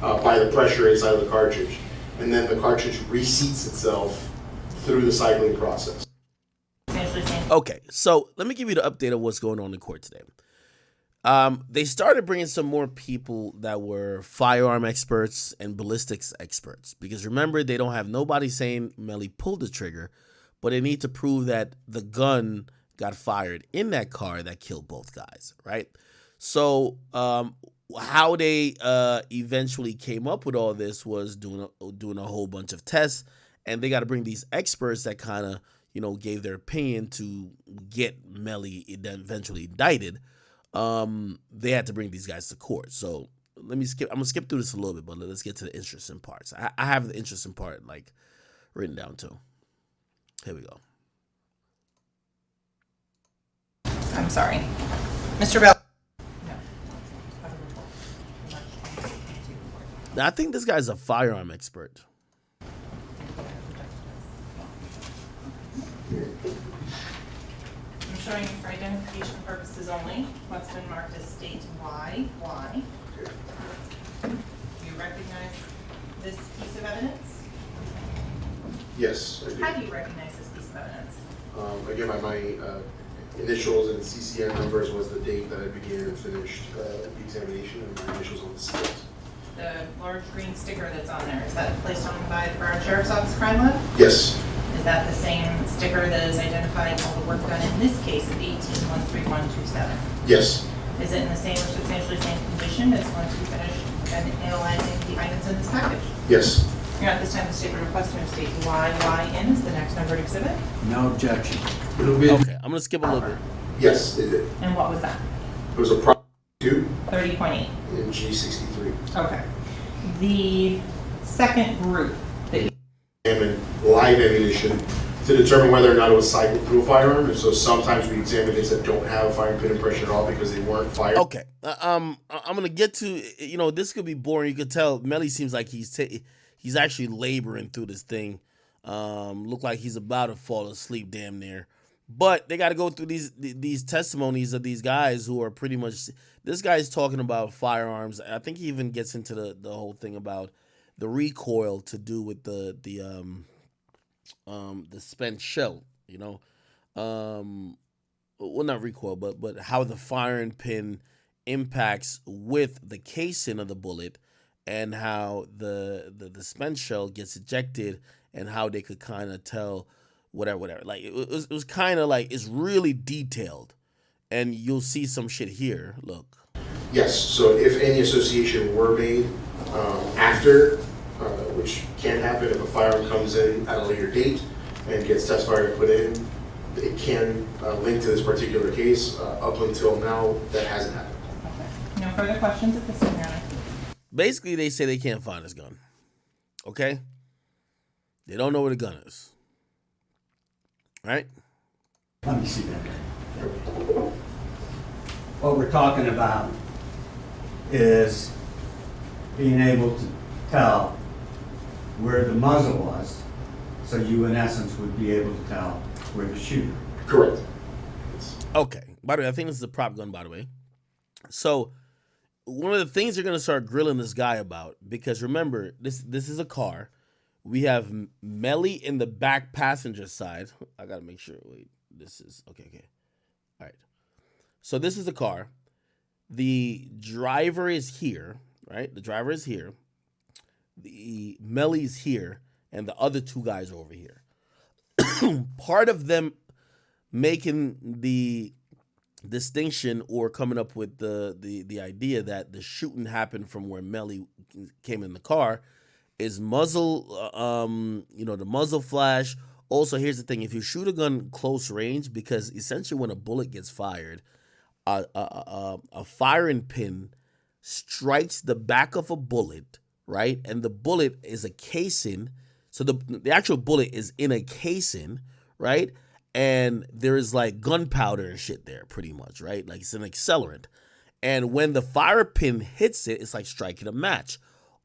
by the pressure inside of the cartridge. And then the cartridge reseats itself through the cycling process. Okay, so let me give you the update of what's going on in court today. They started bringing some more people that were firearm experts and ballistics experts, because remember, they don't have nobody saying Melly pulled the trigger, but they need to prove that the gun got fired in that car that killed both guys, right? So how they eventually came up with all this was doing a whole bunch of tests, and they got to bring these experts that kind of, you know, gave their opinion to get Melly eventually indicted. They had to bring these guys to court. So let me skip. I'm gonna skip through this a little bit, but let's get to the interesting parts. I have the interesting part like written down too. Here we go. I'm sorry, Mr. Bell. Now, I think this guy's a firearm expert. I'm showing you for identification purposes only what's been marked as state Y. Do you recognize this piece of evidence? Yes, I do. How do you recognize this piece of evidence? Again, my initials and CCN numbers was the date that I began and finished the examination, and my initials on the stills. The large green sticker that's on there, is that placed on by the Broward Sheriff's Office Crime Lab? Yes. Is that the same sticker that is identifying all the work done in this case of 18-13127? Yes. Is it in the same or substantially same condition as once we finish analyzing the items in this package? Yes. You're at this time the state would request to state YYN is the next numbered exhibit. No objection. It'll be. Okay, I'm gonna skip a little bit. Yes, it did. And what was that? It was a Prop 2 30.8. in G63. Okay. The second group that you Examine live ammunition to determine whether or not it was cycled through a firearm. And so sometimes we examine things that don't have a firing pin impression at all because they weren't fired. Okay, I'm gonna get to, you know, this could be boring. You could tell Melly seems like he's actually laboring through this thing. Look like he's about to fall asleep damn near. But they got to go through these testimonies of these guys who are pretty much. This guy's talking about firearms. I think he even gets into the whole thing about the recoil to do with the spent shell. You know, well, not recoil, but how the firing pin impacts with the casing of the bullet, and how the spent shell gets ejected, and how they could kind of tell whatever. Like it was kind of like, it's really detailed, and you'll see some shit here. Look. Yes. So if any association were made after, which can happen if a firearm comes in at a later date and gets testified and put in, it can link to this particular case. Up until now, that hasn't happened. okay. No further questions at this time, Your Honor. Basically, they say they can't find his gun. Okay? They don't know where the gun is. Right? Let me see that. What we're talking about is being able to tell where the muzzle was, so you in essence would be able to tell where the shooter. Correct. Okay. By the way, I think this is a prop gun, by the way. So, one of the things they're going to start grilling this guy about, because remember, this is a car. We have Melly in the back passenger side. I got to make sure. Wait, this is... Okay. All right. So, this is the car. The driver is here, right? The driver is here. The Melly's here. And the other two guys are over here. Part of them making the distinction or coming up with the idea that the shooting happened from where Melly came in the car is muzzle, the muzzle flash. Also, here's the thing: if you shoot a gun close range, because essentially when a bullet gets fired, a firing pin strikes the back of a bullet, right? And the bullet is a casing. So the actual bullet is in a casing, right? And there is like gunpowder and shit there, pretty much, right? Like it's an accelerant. And when the fire pin hits it, it's like striking a match.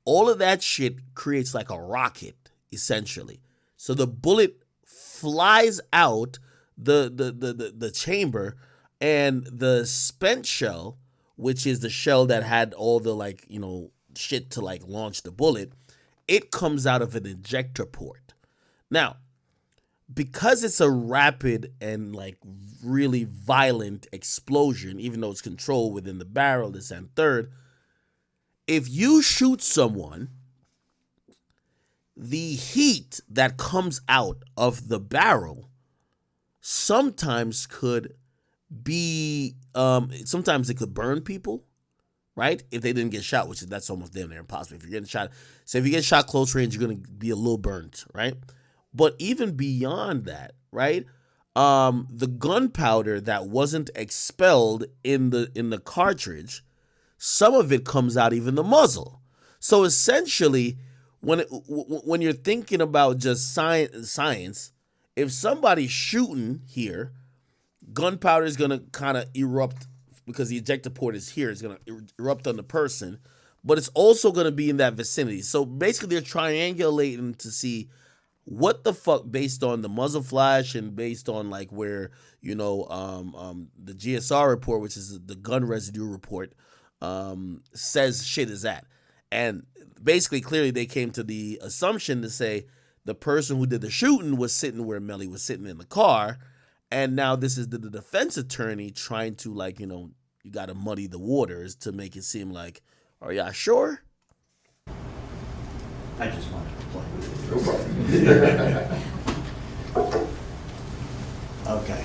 All of that shit creates like a rocket, essentially. So the bullet flies out the chamber, and the spent shell, which is the shell that had all the shit to like launch the bullet, it comes out of an ejector port. Now, because it's a rapid and like really violent explosion, even though it's controlled within the barrel, this and third, if you shoot someone, the heat that comes out of the barrel sometimes could be, sometimes it could burn people, right? If they didn't get shot, which is that's almost damn near impossible. If you're getting shot, so if you get shot close range, you're gonna be a little burnt, right? But even beyond that, right? The gunpowder that wasn't expelled in the cartridge, some of it comes out even the muzzle. So essentially, when you're thinking about just science, if somebody's shooting here, gunpowder is gonna kind of erupt because the ejector port is here. It's gonna erupt on the person, but it's also gonna be in that vicinity. So basically, they're triangulating to see what the fuck, based on the muzzle flash and based on like where, you know, the GSR report, which is the gun residue report, says shit is at. And basically, clearly they came to the assumption to say the person who did the shooting was sitting where Melly was sitting in the car. And now this is the defense attorney trying to, like, you know, you got to muddy the waters to make it seem like, are y'all sure? I just wanted to play with it. No problem. Okay.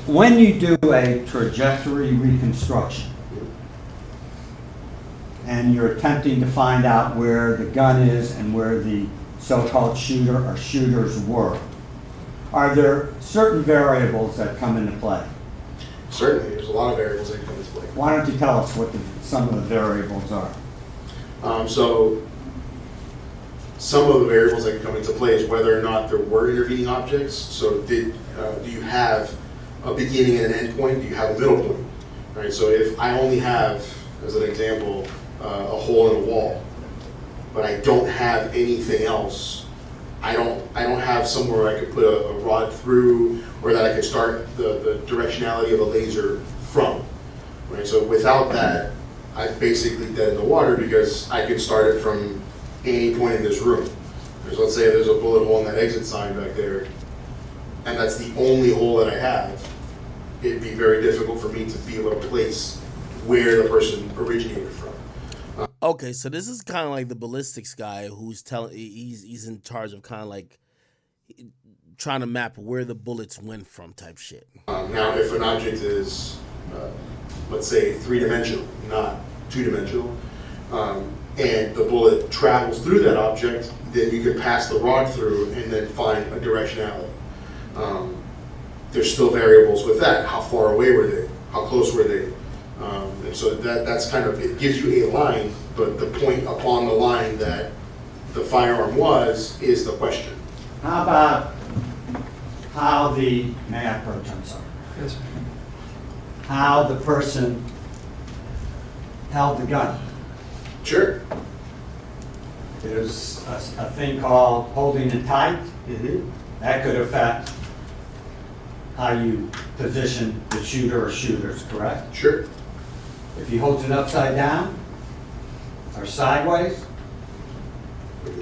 When you do a trajectory reconstruction and you're attempting to find out where the gun is and where the so-called shooter or shooters were, are there certain variables that come into play? Certainly, there's a lot of variables that come into play. Why don't you tell us what some of the variables are? So some of the variables that can come into play is whether or not there were intervening objects. So do you have a beginning and an end point? Do you have a middle point? Right. So if I only have, as an example, a hole in a wall, but I don't have anything else, I don't have somewhere I could put a rod through, or that I could start the directionality of a laser from. Right. So without that, I'm basically dead in the water because I could start it from any point in this room. Let's say there's a bullet hole in that exit sign back there, and that's the only hole that I have. It'd be very difficult for me to be able to place where the person originated from. Okay, so this is kind of like the ballistics guy who's he's in charge of kind of like trying to map where the bullets went from type shit. Now, if an object is, let's say, 3-dimensional, not 2-dimensional, and the bullet travels through that object, then you can pass the rod through and then find a directionality. There's still variables with that. How far away were they? How close were they? And so that's kind of, it gives you a line, but the point upon the line that the firearm was is the question. How about may I approach, I'm sorry. Yes, sir. How the person held the gun. Sure. There's a thing called holding it tight. Mm-hmm. That could affect how you position the shooter or shooters, correct? Sure. If he holds it upside down or sideways,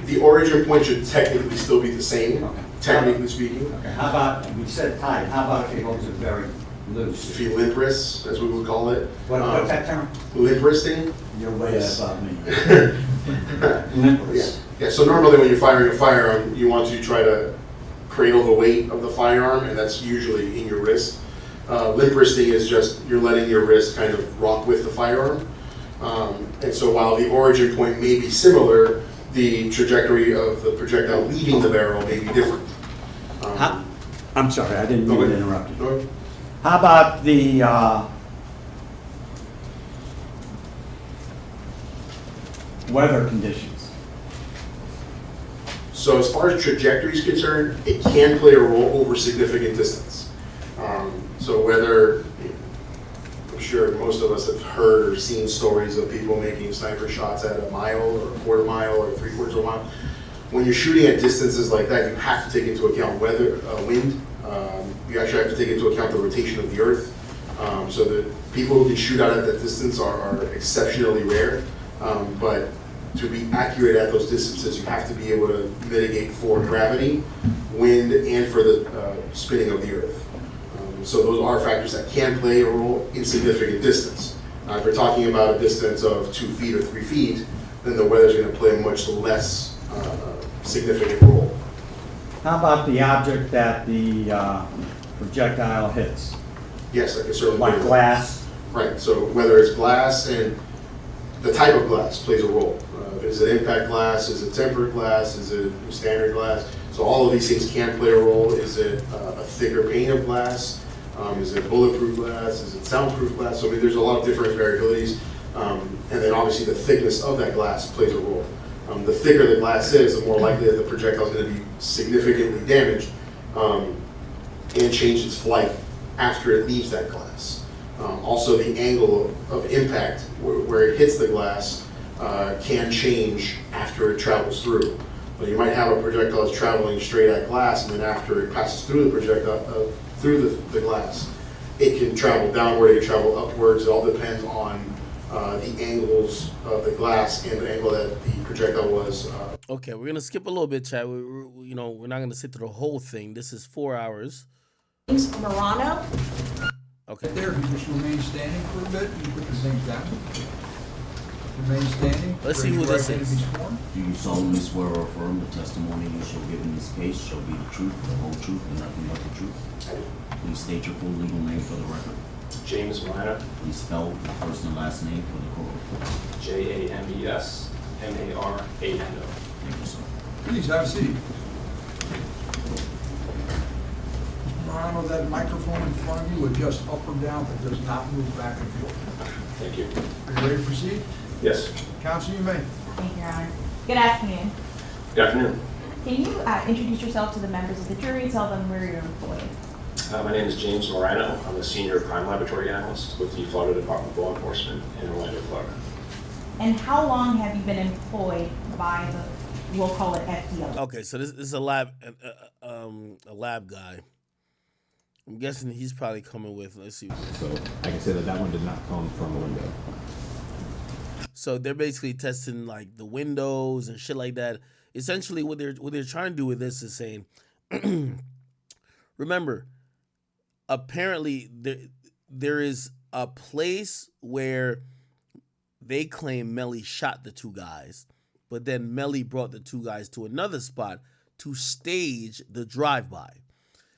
The origin point should technically still be the same, Okay. technically speaking. okay. How about, we said tight, how about if he holds it very loose? If you limp wrists, as we would call it. What's that term? Limp wristing. You're way Yes. above me. Limp wrist. Yeah, so normally when you're firing a firearm, you want to try to cradle the weight of the firearm, and that's usually in your wrist. Limp wristing is just you're letting your wrist kind of rock with the firearm. And so while the origin point may be similar, the trajectory of the projectile leaving the barrel may be different. I'm sorry, I didn't mean to interrupt you. Go ahead. How about the weather conditions? So as far as trajectory is concerned, it can play a role over significant distance. So whether, I'm sure most of us have heard or seen stories of people making sniper shots at a mile or a quarter mile or 3/4 of a mile. When you're shooting at distances like that, you have to take into account weather, wind. You actually have to take into account the rotation of the earth. So that People who can shoot out at that distance are exceptionally rare, but to be accurate at those distances, you have to be able to mitigate for gravity, wind, and for the spinning of the earth. So those are factors that can play a role in significant distance. If we're talking about a distance of 2 feet or 3 feet, then the weather's going to play a much less significant role. How about the object that the projectile hits? Yes, I can certainly. Like glass? Right, so whether it's glass, and the type of glass plays a role. Is it impact glass? Is it tempered glass? Is it standard glass? So all of these things can play a role. Is it a thicker pane of glass? Is it bulletproof glass? Is it soundproof glass? So I mean, there's a lot of different variabilities. And then obviously the thickness of that glass plays a role. The thicker the glass is, the more likely that the projectile is going to be significantly damaged and change its flight after it leaves that glass. Also, the angle of impact where it hits the glass can change after it travels through. But you might have a projectile that's traveling straight at glass, and then after it passes through the projectile, through the glass, it can travel downward, it can travel upwards. It all depends on the angles of the glass and the angle that the projectile was. Okay, we're gonna skip a little bit, Chad. We're not gonna sit through the whole thing. This is 4 hours. James Morano. Okay. There, you just remain standing for a bit, you put the things down. Remain standing. Let's see who this is. Do you solemnly swear or affirm the testimony you shall give in this case shall be the truth, the whole truth, and nothing but the truth? Please state your full legal name for the record. James Morano, Please spell your first and last name for the court. James Marano. Thank you, sir. Please have a seat. Mr. Morano, that microphone in front of you, adjust up or down, but does not move back and forth. Thank you. Are you ready to proceed? Yes. Counsel, you may. Thank you, Your Honor. Good afternoon. Good afternoon. Can you introduce yourself to the members of the jury and tell them where you're employed? My name is James Morano. I'm a senior crime laboratory analyst with the Florida Department of Law Enforcement in Orlando, Florida. And how long have you been employed by the, we'll call it FDL? Okay, so this is a lab guy. I'm guessing he's probably coming with. Let's see. So I can say that one did not come from a window. So they're basically testing like the windows and shit like that. Essentially, what they're trying to do with this is saying, remember, apparently there is a place where they claim Melly shot the 2 guys, but then Melly brought the 2 guys to another spot to stage the drive-by.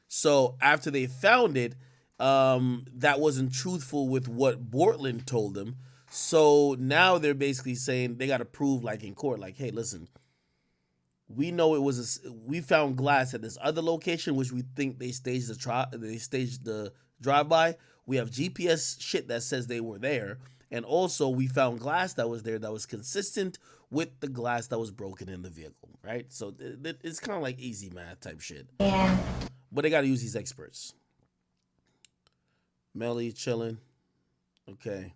So after they found it, that wasn't truthful with what Bortland told them. So now they're basically saying they got to prove, like in court, like, hey, listen, we know it was we found glass at this other location, which we think they staged the drive-by. We have GPS shit that says they were there, and also we found glass that was there that was consistent with the glass that was broken in the vehicle, right? So it's kind of like easy math type shit. And But they got to use these experts. Melly chilling. Okay.